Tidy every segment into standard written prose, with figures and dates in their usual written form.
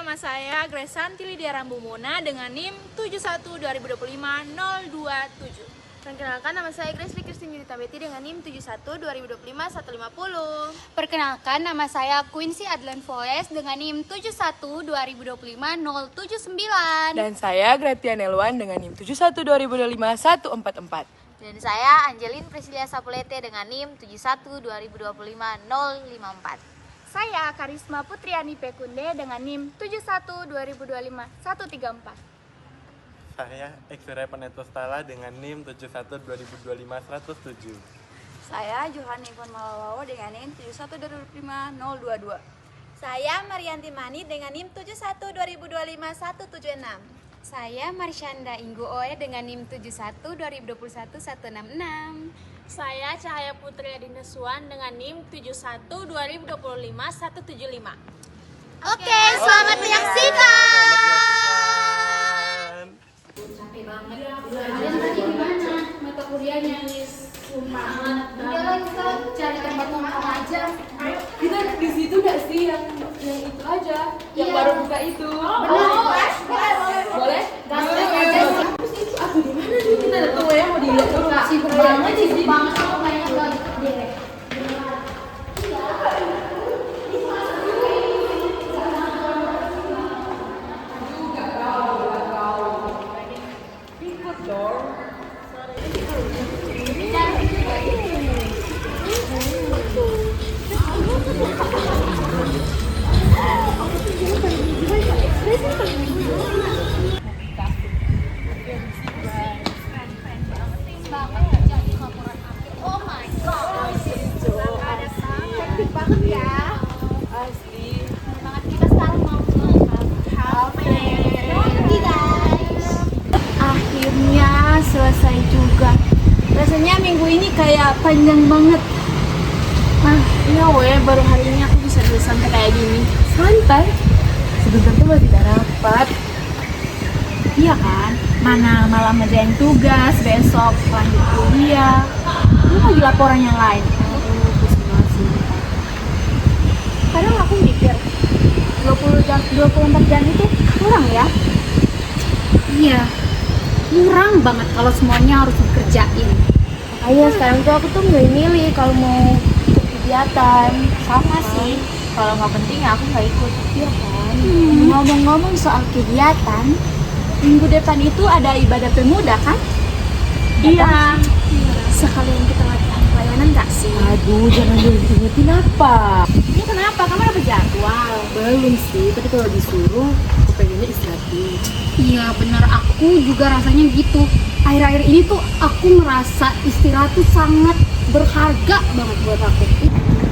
nama saya Gresanti Lydia Rambumuna dengan NIM 712025-027. Perkenalkan, nama saya Grace Kristin Yudita Betty dengan NIM 71205150. Perkenalkan, nama saya Quincy Adlan Foes dengan NIM 712025-079. Dan saya Gratian Elwan dengan NIM 71205144. Dan saya Angelin Priscilia Sapulete dengan NIM 712025-054. Saya Karisma Putriani Pekunde dengan NIM 712025-134. Saya X-Ray Panetostala dengan NIM 712025-107. Saya Johan Ivan Malawawo dengan NIM 712025-022. Saya Marianti Mani dengan NIM 712025-176. Saya Marsyanda Ingguoe dengan NIM 712021-166. Saya Cahaya Putri Adinda Suwan dengan NIM 712025-175. Oke, selamat menyaksikan. Capek banget. Kalian tadi gimana mata kuliahnya? Sumpah. Udah lah, kita cari tempat nongkrong aja. Ayo, kita di situ nggak sih yang itu aja, yang baru buka itu? Benar. Boleh? Gastek aja sih. Aduh, di mana nih kita ada tuh ya mau dilihat dulu. Sibuk banget sih, sibuk banget aku kayaknya nggak deh. Akhirnya selesai juga. Rasanya minggu ini kayak panjang banget. Iya weh, baru hari ini aku bisa santai kayak gini. Santai? Sebentar tuh masih tidak rapat. Iya kan? Mana malam ngerjain tugas, besok lanjut kuliah. Lu lagi laporan yang lain. Kadang aku mikir 24 jam itu kurang ya? Iya, kurang banget kalau semuanya harus dikerjain. Ayo sekarang tuh aku tuh milih kalau mau ikut kegiatan. Sama sih, kalau nggak penting ya aku nggak ikut. Iya kan? Ngomong-ngomong soal kegiatan, minggu depan itu ada ibadah pemuda kan? Iya. Sekalian kita latihan pelayanan gak sih? Aduh, jangan dulu diingetin apa. Ini kenapa? Kamu ada jadwal? Belum sih, tapi kalau disuruh aku pengennya istirahat dulu. Iya bener, aku juga rasanya gitu. Akhir-akhir ini tuh aku merasa istirahat tuh sangat berharga banget buat aku.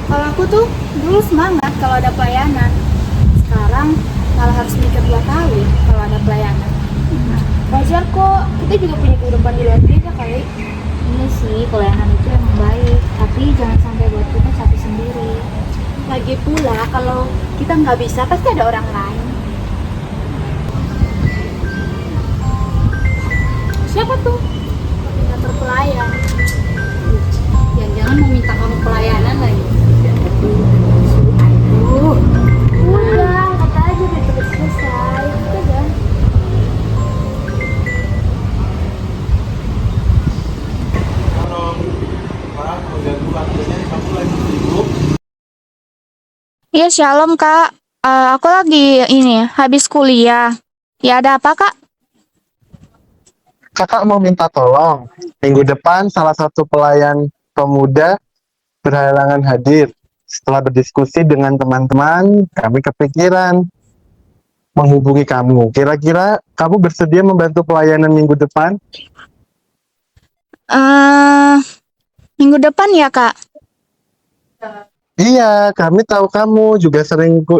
Kalau aku tuh dulu semangat kalau ada pelayanan. Sekarang malah harus mikir 2 kali kalau ada pelayanan. Wajar kok, kita juga punya kehidupan di luar gereja kali. Iya sih, pelayanan itu emang baik, tapi jangan sampai buat kita capek sendiri. Lagi pula kalau kita nggak bisa pasti ada orang lain. Siapa tuh? Koordinator pelayan. Jangan-jangan mau minta kamu pelayanan lagi. Udah, kata aja biar cepet selesai. Gitu aja. Halo, maaf mengganggu waktunya, kamu lagi sibuk? Iya, shalom Kak. Aku lagi habis kuliah. Ya ada apa Kak? Kakak mau minta tolong. Minggu depan salah satu pelayan pemuda berhalangan hadir. Setelah berdiskusi dengan teman-teman, kami kepikiran menghubungi kamu. Kira-kira kamu bersedia membantu pelayanan minggu depan? Minggu depan ya Kak? Iya, kami tahu kamu juga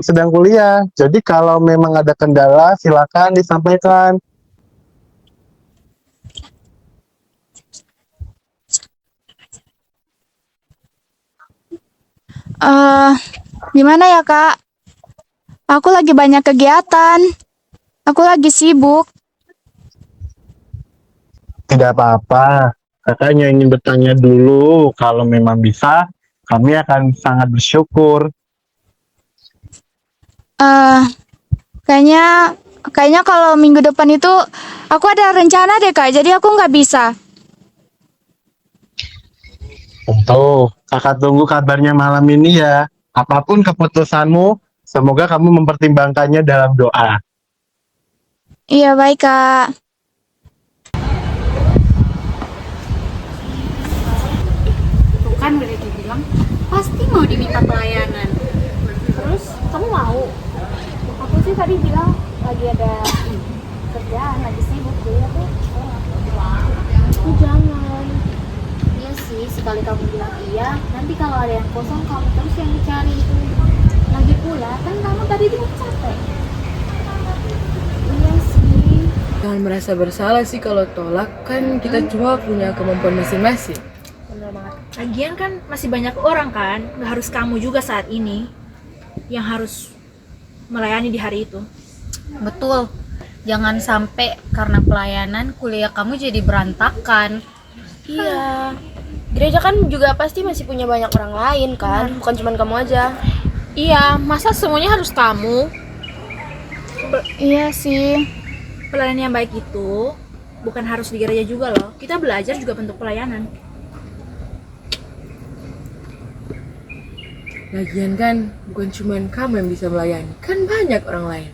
sedang kuliah. Jadi kalau memang ada kendala, silakan disampaikan. Gimana ya Kak? Aku lagi banyak kegiatan. Aku lagi sibuk. Tidak apa-apa. Kakak hanya ingin bertanya dulu. Kalau memang bisa, kami akan sangat bersyukur. Eh, Kayaknya kalau minggu depan itu aku ada rencana deh Kak, jadi aku nggak bisa. Tuh, kakak tunggu kabarnya malam ini ya. Apapun keputusanmu, semoga kamu mempertimbangkannya dalam doa. Iya baik Kak. Tuh kan udah dibilang pasti mau diminta pelayanan. Terus kamu mau? Aku sih tadi bilang lagi ada kerjaan, lagi sibuk kuliah tuh. Aku jangan. Iya sih, sekali kamu bilang iya, nanti kalau ada yang kosong kamu terus yang dicari itu. Lagi pula, kan kamu tadi bilang capek. Iya sih. Jangan merasa bersalah sih kalau tolak, kan kita cuma punya kemampuan masing-masing. Bener banget. Lagian kan masih banyak orang kan, nggak harus kamu juga saat ini yang harus melayani di hari itu. Betul. Jangan sampai karena pelayanan kuliah kamu jadi berantakan. Iya. Gereja kan juga pasti masih punya banyak orang lain kan, bukan cuma kamu aja. Iya, masa semuanya harus kamu? Iya sih. Pelayanan yang baik itu bukan harus di gereja juga loh. Kita belajar juga bentuk pelayanan. Lagian kan bukan cuma kamu yang bisa melayani, kan banyak orang lain.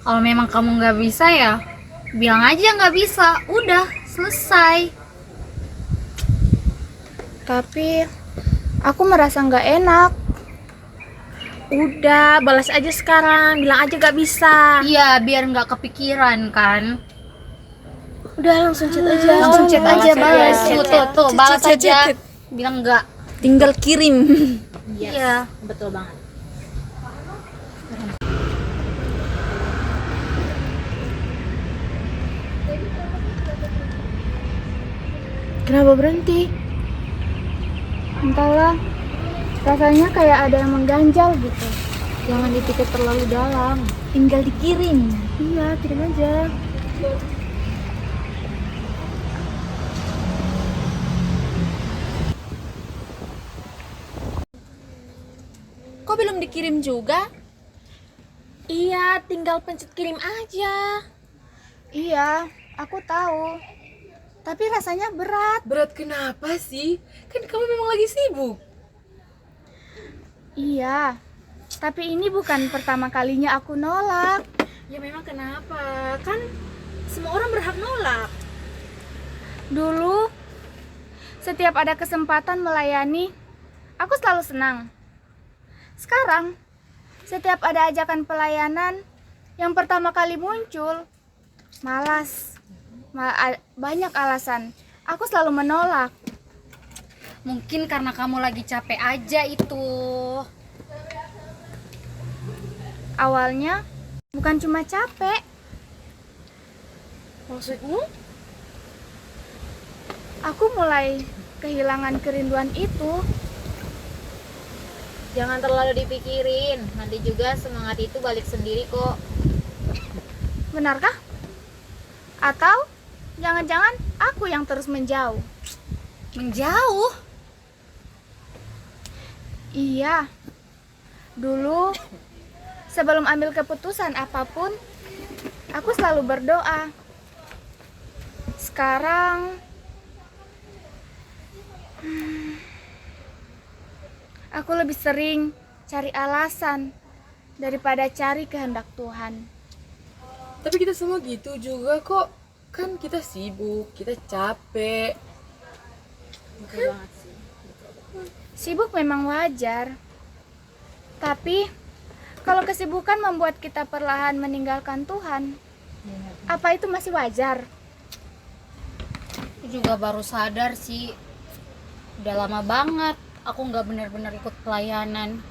Kalau memang kamu nggak bisa ya, bilang aja nggak bisa. Udah, selesai. Tapi aku merasa nggak enak. Udah, balas aja sekarang. Bilang aja gak bisa. Iya, biar nggak kepikiran kan. Udah langsung chat aja. Langsung chat aja, balas. Chat, Tuh, balas aja. Bilang nggak. Tinggal kirim. Iya. Betul banget. Kenapa berhenti? Entahlah, rasanya kayak ada yang mengganjal gitu. Jangan dipikir terlalu dalam. Tinggal dikirim. Iya, kirim aja. Kok belum dikirim juga? Iya, tinggal pencet kirim aja. Iya, aku tahu. Tapi rasanya berat. Berat kenapa sih? Kan kamu memang lagi sibuk. Iya, tapi ini bukan pertama kalinya aku nolak. Ya memang kenapa? Kan semua orang berhak nolak. Dulu, setiap ada kesempatan melayani, aku selalu senang. Sekarang, setiap ada ajakan pelayanan yang pertama kali muncul, malas. Banyak alasan. Aku selalu menolak. Mungkin karena kamu lagi capek aja itu. Awalnya, bukan cuma capek. Maksudmu? Aku mulai kehilangan kerinduan itu. Jangan terlalu dipikirin, nanti juga semangat itu balik sendiri kok. Benarkah? Atau jangan-jangan aku yang terus menjauh? Menjauh? Iya. Dulu, sebelum ambil keputusan apapun, aku selalu berdoa. Sekarang, aku lebih sering cari alasan daripada cari kehendak Tuhan. Tapi kita semua gitu juga kok. Kan kita sibuk, kita capek. Sibuk memang wajar. Tapi, kalau kesibukan membuat kita perlahan meninggalkan Tuhan, apa itu masih wajar? Aku juga baru sadar sih. Udah lama banget aku nggak benar-benar ikut pelayanan.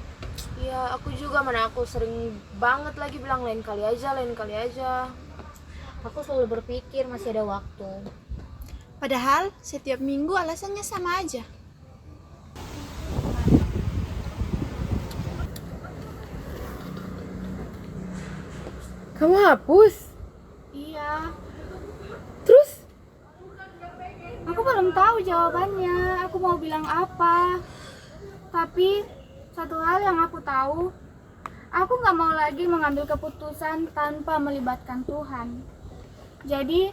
Iya, aku juga, mana aku sering banget lagi bilang lain kali aja. Aku selalu berpikir masih ada waktu. Padahal setiap minggu alasannya sama aja. Kamu hapus? Iya, Terus? aku belum tahu jawabannya. Aku mau bilang apa. Tapi, satu hal yang aku tahu, Aku nggak mau lagi mengambil keputusan tanpa melibatkan Tuhan. Jadi,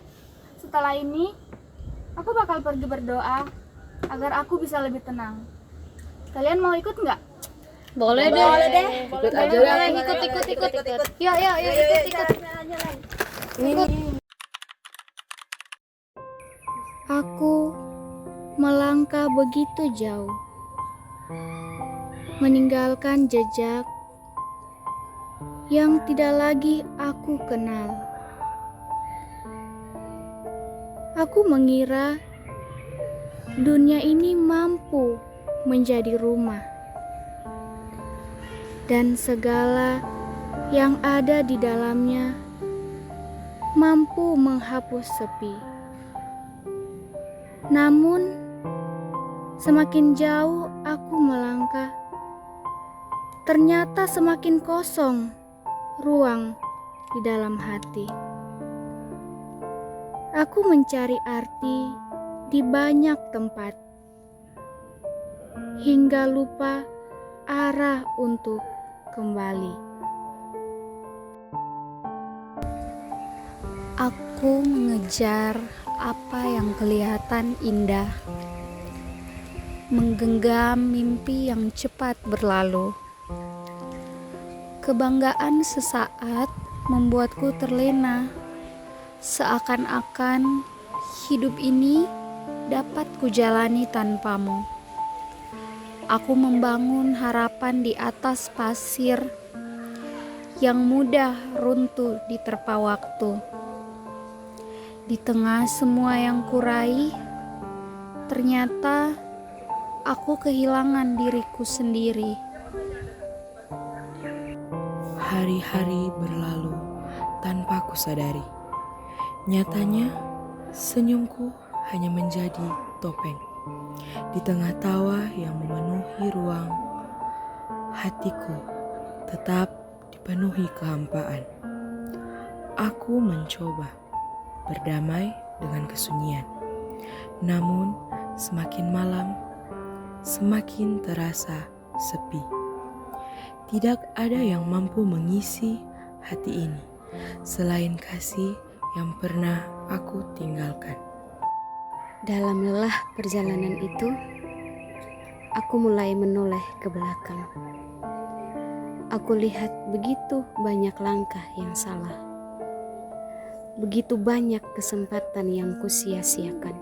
setelah ini, aku bakal pergi berdoa agar aku bisa lebih tenang. Kalian mau ikut nggak? Boleh deh. Ikut aja lah. Ikut. Yuk, ikut. Aku melangkah begitu jauh, meninggalkan jejak yang tidak lagi aku kenal. Aku mengira dunia ini mampu menjadi rumah, dan segala yang ada di dalamnya mampu menghapus sepi. Namun, semakin jauh aku melangkah, ternyata semakin kosong ruang di dalam hati. Aku mencari arti di banyak tempat, hingga lupa arah untuk kembali. Aku mengejar apa yang kelihatan indah, menggenggam mimpi yang cepat berlalu. Kebanggaan sesaat membuatku terlena, seakan-akan hidup ini dapat kujalani tanpamu. Aku membangun harapan di atas pasir yang mudah runtuh diterpa waktu. Di tengah semua yang kuraih, ternyata aku kehilangan diriku sendiri. Hari-hari berlalu tanpa kusadari. Nyatanya, senyumku hanya menjadi topeng. Di tengah tawa yang memenuhi ruang, hatiku tetap dipenuhi kehampaan. Aku mencoba berdamai dengan kesunyian. Namun, semakin malam, semakin terasa sepi. Tidak ada yang mampu mengisi hati ini selain kasih yang pernah aku tinggalkan. Dalam lelah perjalanan itu, aku mulai menoleh ke belakang. Aku lihat begitu banyak langkah yang salah. Begitu banyak kesempatan yang kusia-siakan.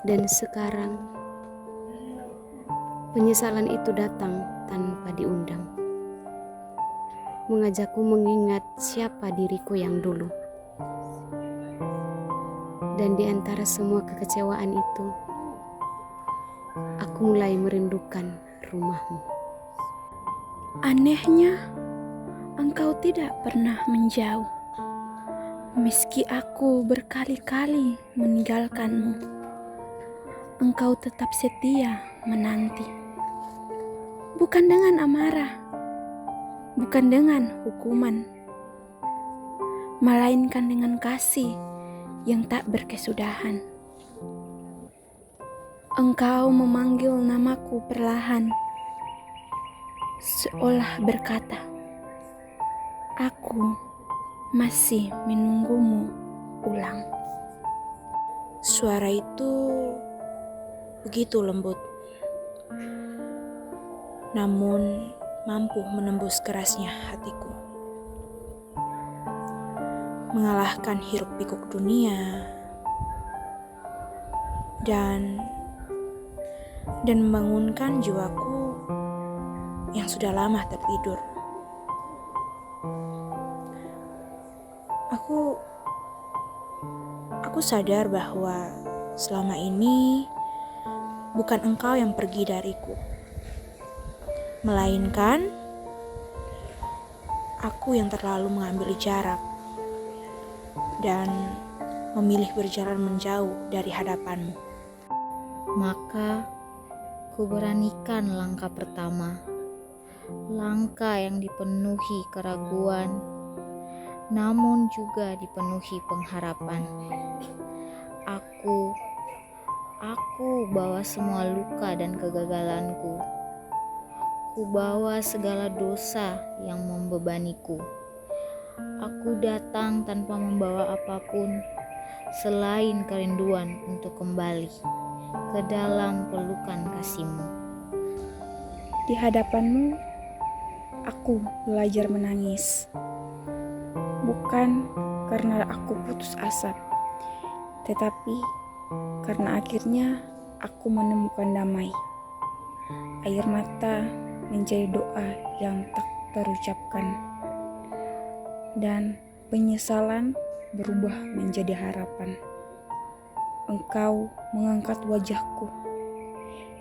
Dan sekarang, penyesalan itu datang tanpa diundang. Mengajakku mengingat siapa diriku yang dulu. Dan di antara semua kekecewaan itu, aku mulai merindukan rumahmu. Anehnya, engkau tidak pernah menjauh. Meski aku berkali-kali meninggalkanmu, engkau tetap setia menanti. Bukan dengan amarah, bukan dengan hukuman, melainkan dengan kasih yang tak berkesudahan. Engkau memanggil namaku perlahan, seolah berkata, "Aku masih menunggumu pulang." Suara itu begitu lembut, namun mampu menembus kerasnya hatiku, mengalahkan hiruk pikuk dunia dan membangunkan jiwaku yang sudah lama tertidur. Aku sadar bahwa selama ini bukan engkau yang pergi dariku, melainkan aku yang terlalu mengambil jarak dan memilih berjalan menjauh dari hadapanmu. Maka ku beranikan langkah pertama, langkah yang dipenuhi keraguan, namun juga dipenuhi pengharapan. Aku bawa semua luka dan kegagalanku. Ku Aku bawa segala dosa yang membebaniku. Aku datang tanpa membawa apapun selain kerinduan untuk kembali ke dalam pelukan kasih-Mu. Di hadapan-Mu, aku belajar menangis. Bukan karena aku putus asa, tetapi karena akhirnya aku menemukan damai. Air mata menjadi doa yang tak terucapkan, dan penyesalan berubah menjadi harapan. Engkau mengangkat wajahku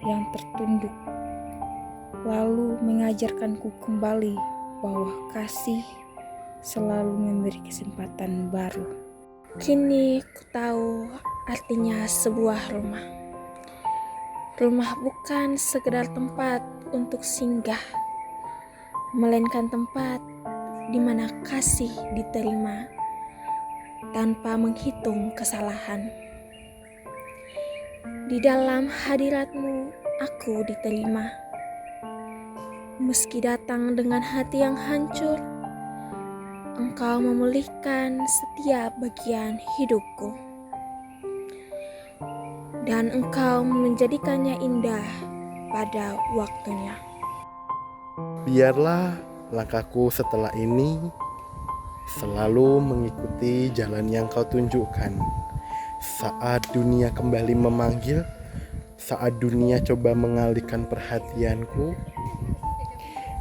yang tertunduk, lalu mengajarkanku kembali bahwa kasih selalu memberi kesempatan baru. Kini ku tahu artinya sebuah rumah. Rumah bukan sekedar tempat untuk singgah, melainkan tempat di mana kasih diterima tanpa menghitung kesalahan. Di dalam hadirat-Mu aku diterima. Meski datang dengan hati yang hancur, Engkau memulihkan setiap bagian hidupku. Dan Engkau menjadikannya indah pada waktunya. Biarlah langkahku setelah ini selalu mengikuti jalan yang Kau tunjukkan. Saat dunia kembali memanggil, saat dunia coba mengalihkan perhatianku,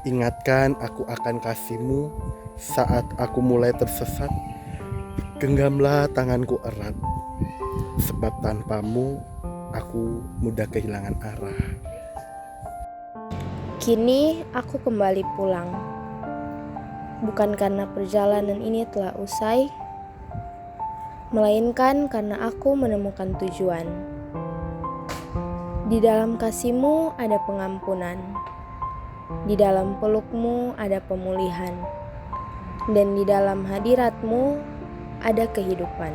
ingatkan aku akan kasih-Mu. Saat aku mulai tersesat, genggamlah tanganku erat, sebab tanpa-Mu aku mudah kehilangan arah. Kini aku kembali pulang, bukan karena perjalanan ini telah usai, melainkan karena aku menemukan tujuan. Di dalam kasih-Mu ada pengampunan, di dalam peluk-Mu ada pemulihan, dan di dalam hadirat-Mu ada kehidupan.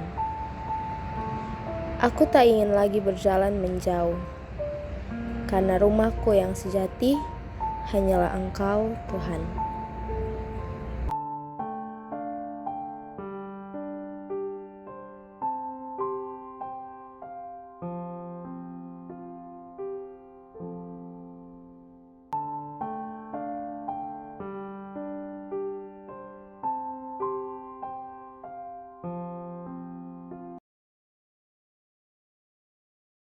Aku tak ingin lagi berjalan menjauh, karena rumahku yang sejati hanyalah Engkau, Tuhan.